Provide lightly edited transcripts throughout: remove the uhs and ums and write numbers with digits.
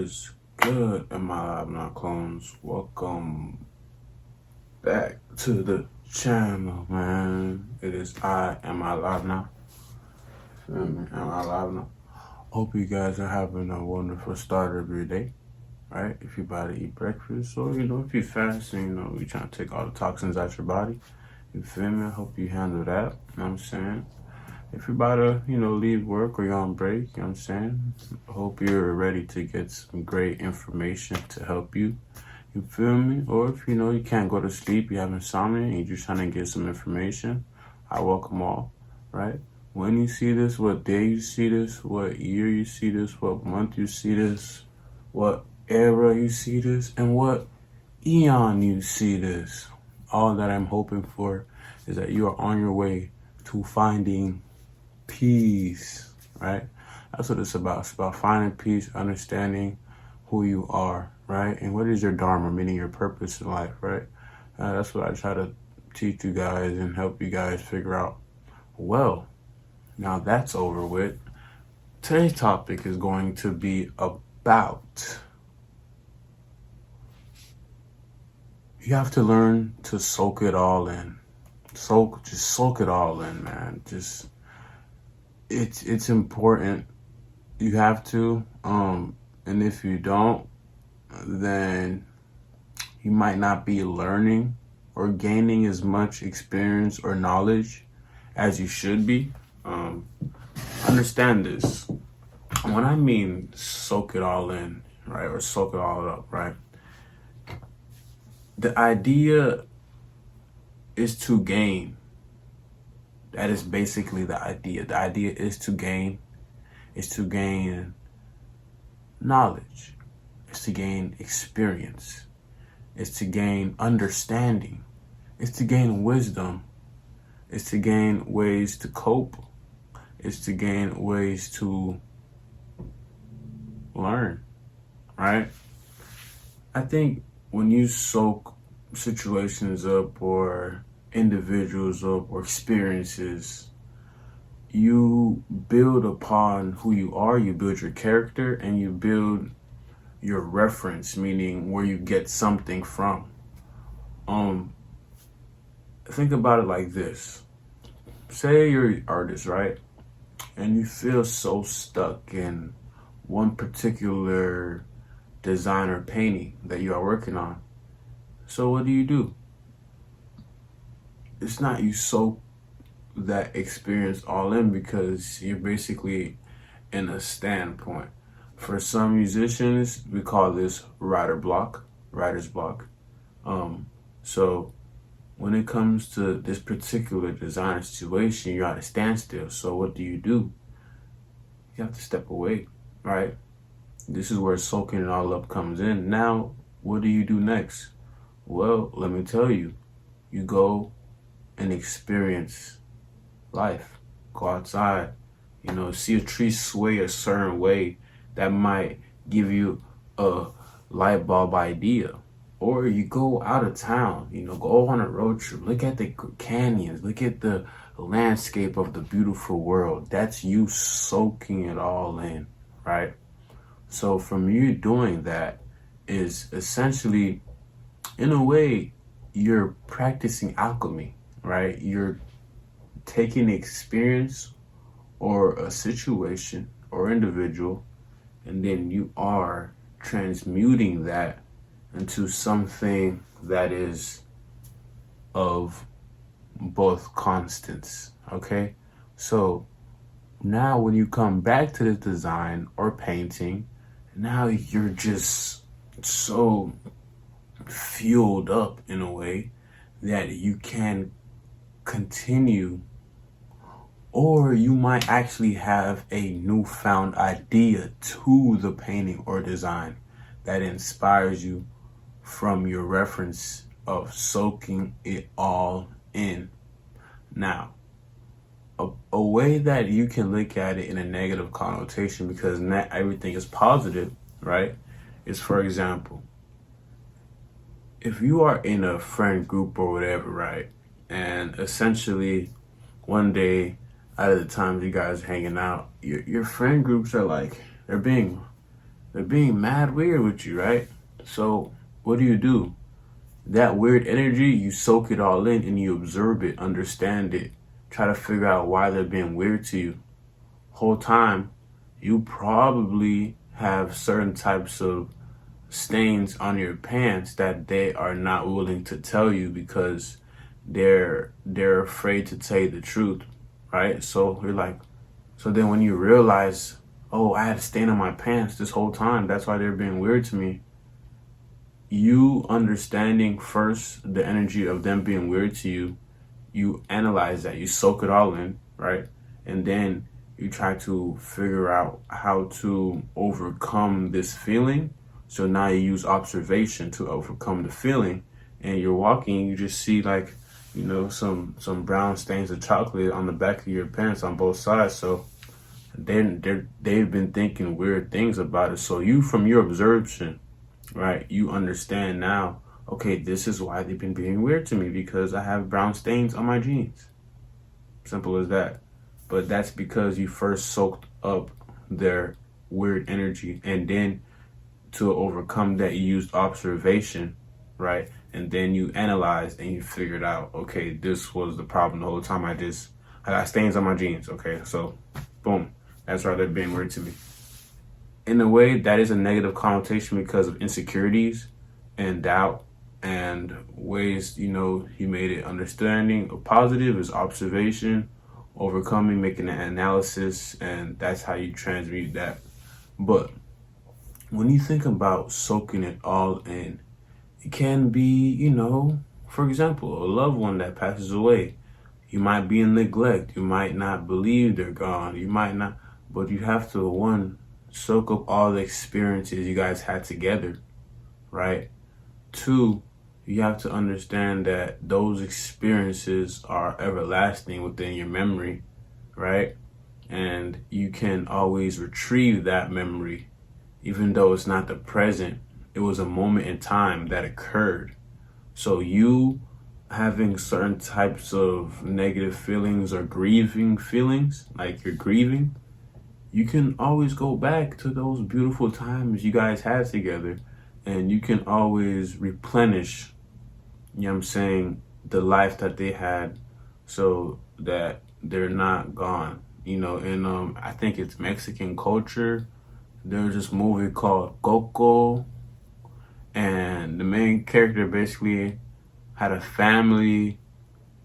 It's good, Amilivenow clones. Welcome back to the channel, man. It is I, Amilivenow. Amilivenow. Hope you guys are having a wonderful start of your day, right? If you're about to eat breakfast, or if you're fasting, you're trying to take all the toxins out your body. You feel me? I hope you handle that. You know what I'm saying? If you're about to, leave work or you're on break, you know what I'm saying? I hope you're ready to get some great information to help you. You feel me? Or if you can't go to sleep, you have insomnia, and you're just trying to get some information, I welcome all, right? When you see this, what day you see this, what year you see this, what month you see this, what era you see this, and what eon you see this. All that I'm hoping for is that you are on your way to finding peace, right? That's what it's about. It's about finding peace, understanding who you are, right? And what is your dharma, meaning your purpose in life, right? That's what I try to teach you guys and help you guys figure out. Well, now that's over with. Today's topic is going to be about, you have to learn to soak it all in. Just soak it all in, man. It's important. You have to, and if you don't, then you might not be learning or gaining as much experience or knowledge as you should be. Understand this. When I mean soak it all in, right, or soak it all up, right, the idea is to gain. That is basically the idea. The idea is to gain knowledge. It's to gain experience. It's to gain understanding. It's to gain wisdom. It's to gain ways to cope. It's to gain ways to learn, right? I think when you soak situations up or individuals up or experiences, you build upon who you are, you build your character, and you build your reference, meaning where you get something from. Think about it like this. Say you're an artist, right? And you feel so stuck in one particular design or painting that you are working on. So what do? It's not you soak that experience all in, because you're basically in a standpoint. For some musicians, we call this writer's block. So when it comes to this particular design situation, you're at a standstill. So what do? You have to step away, right? This is where soaking it all up comes in. Now, what do you do next? Well, let me tell you. You go and experience life. Go outside, see a tree sway a certain way that might give you a light bulb idea. Or you go out of town, go on a road trip, look at the canyons, look at the landscape of the beautiful world. That's you soaking it all in, right? So from you doing that is essentially, in a way, you're practicing alchemy, right? You're taking the experience or a situation or individual, and then you are transmuting that into something that is of both constants, okay? So now when you come back to the design or painting, now you're just so fueled up in a way that you can continue, or you might actually have a newfound idea to the painting or design that inspires you from your reference of soaking it all in. Now, a way that you can look at it in a negative connotation, because not everything is positive, right, is, for example, if you are in a friend group or whatever, right, and essentially one day out of the times you guys hanging out, your friend groups are like, they're being they're being mad weird with you, right? So what do? That weird energy, you soak it all in and you observe it, understand it, try to figure out why they're being weird to you. Whole time, you probably have certain types of stains on your pants that they are not willing to tell you because they're afraid to tell you the truth, right? So you're like, so then when you realize, oh, I had a stain on my pants this whole time, that's why they're being weird to me. You understanding first the energy of them being weird to you, you analyze that, you soak it all in, right? And then you try to figure out how to overcome this feeling. So now you use observation to overcome the feeling. And you're walking, you just see like, some brown stains of chocolate on the back of your pants on both sides. So they've been thinking weird things about it. So you, from your observation, right, you understand now, okay, this is why they've been being weird to me, because I have brown stains on my jeans. Simple as that. But that's because you first soaked up their weird energy, and then to overcome that, you used observation, right? And then you analyzed and you figured out, okay, this was the problem the whole time. I got stains on my jeans. Okay, so boom, that's why they're being weird to me. In a way, that is a negative connotation because of insecurities and doubt, and ways, you made it understanding. A positive is observation, overcoming, making an analysis, and that's how you transmute that. But when you think about soaking it all in, it can be, for example, a loved one that passes away. You might be in neglect. You might not believe they're gone. You might not, but you have to, one, soak up all the experiences you guys had together, right? Two, you have to understand that those experiences are everlasting within your memory, right? And you can always retrieve that memory, even though it's not the present. It was a moment in time that occurred. So you having certain types of negative feelings or grieving feelings, like you're grieving, you can always go back to those beautiful times you guys had together, and you can always replenish, the life that they had, so that they're not gone. And I think it's Mexican culture. There's this movie called Coco, and the main character basically had a family,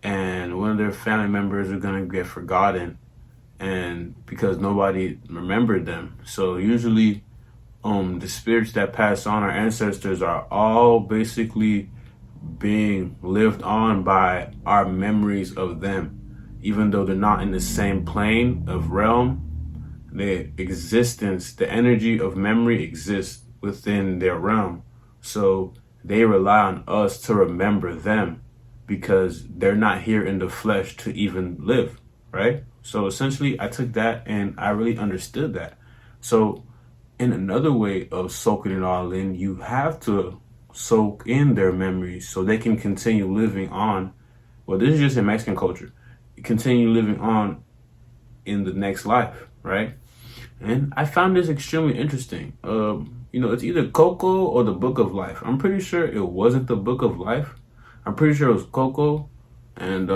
and one of their family members are gonna get forgotten, and because nobody remembered them. So usually, the spirits that pass on, our ancestors, are all basically being lived on by our memories of them. Even though they're not in the same plane of realm, the existence, the energy of memory exists within their realm. So they rely on us to remember them, because they're not here in the flesh to even live, right? So essentially, I took that and I really understood that. So in another way of soaking it all in, you have to soak in their memories so they can continue living on. Well, this is just in Mexican culture. Continue living on in the next life, right? And I found this extremely interesting. It's either Coco or the Book of Life. I'm pretty sure it wasn't the Book of Life. I'm pretty sure it was Coco. And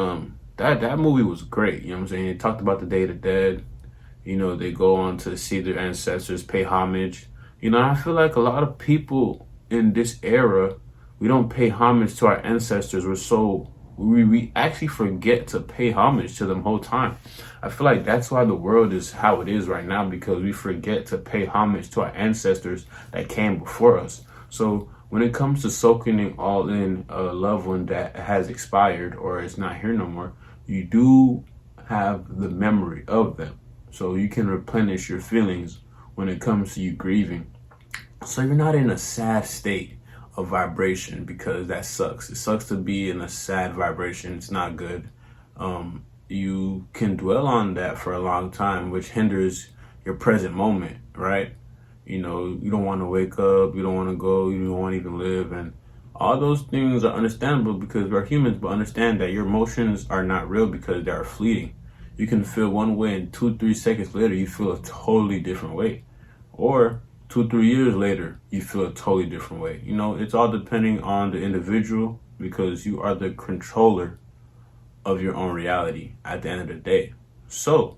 that movie was great. You know what I'm saying? It talked about the Day of the Dead. They go on to see their ancestors, pay homage. I feel like a lot of people in this era, we don't pay homage to our ancestors. We actually forget to pay homage to them whole time. I feel like that's why the world is how it is right now, because we forget to pay homage to our ancestors that came before us. So when it comes to soaking it all in a loved one that has expired or is not here no more, you do have the memory of them. So you can replenish your feelings when it comes to you grieving. So you're not in a sad state of vibration, because that sucks. It sucks to be in a sad vibration. It's not good. You can dwell on that for a long time, which hinders your present moment, right? You don't want to wake up, you don't want to go, you don't want to even live, and all those things are understandable because we're humans. But understand that your emotions are not real, because they are fleeting. You can feel one way and 2-3 seconds later you feel a totally different way. Or 2, 3 years later, you feel a totally different way. You know, it's all depending on the individual because you are the controller of your own reality at the end of the day. So,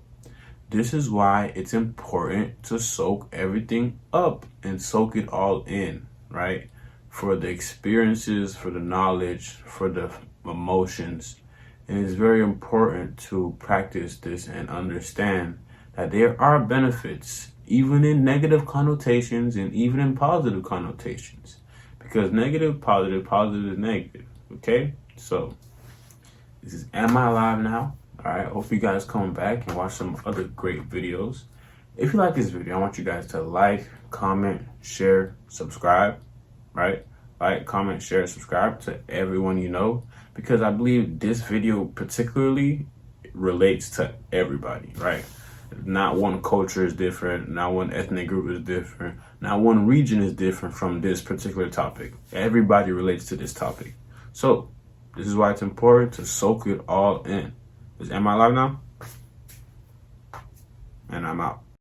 this is why it's important to soak everything up and soak it all in, right? For the experiences, for the knowledge, for the emotions. And it's very important to practice this and understand that there are benefits, even in negative connotations and even in positive connotations. Because negative, positive, positive is negative, okay? So, this is Am I Alive Now? All right, hope you guys come back and watch some other great videos. If you like this video, I want you guys to like, comment, share, subscribe, right? Like, comment, share, subscribe to everyone you know, because I believe this video particularly relates to everybody, right? Not one culture is different, not one ethnic group is different, not one region is different from this particular topic. Everybody relates to this topic. So, this is why it's important to soak it all in. Am I live now? And I'm out.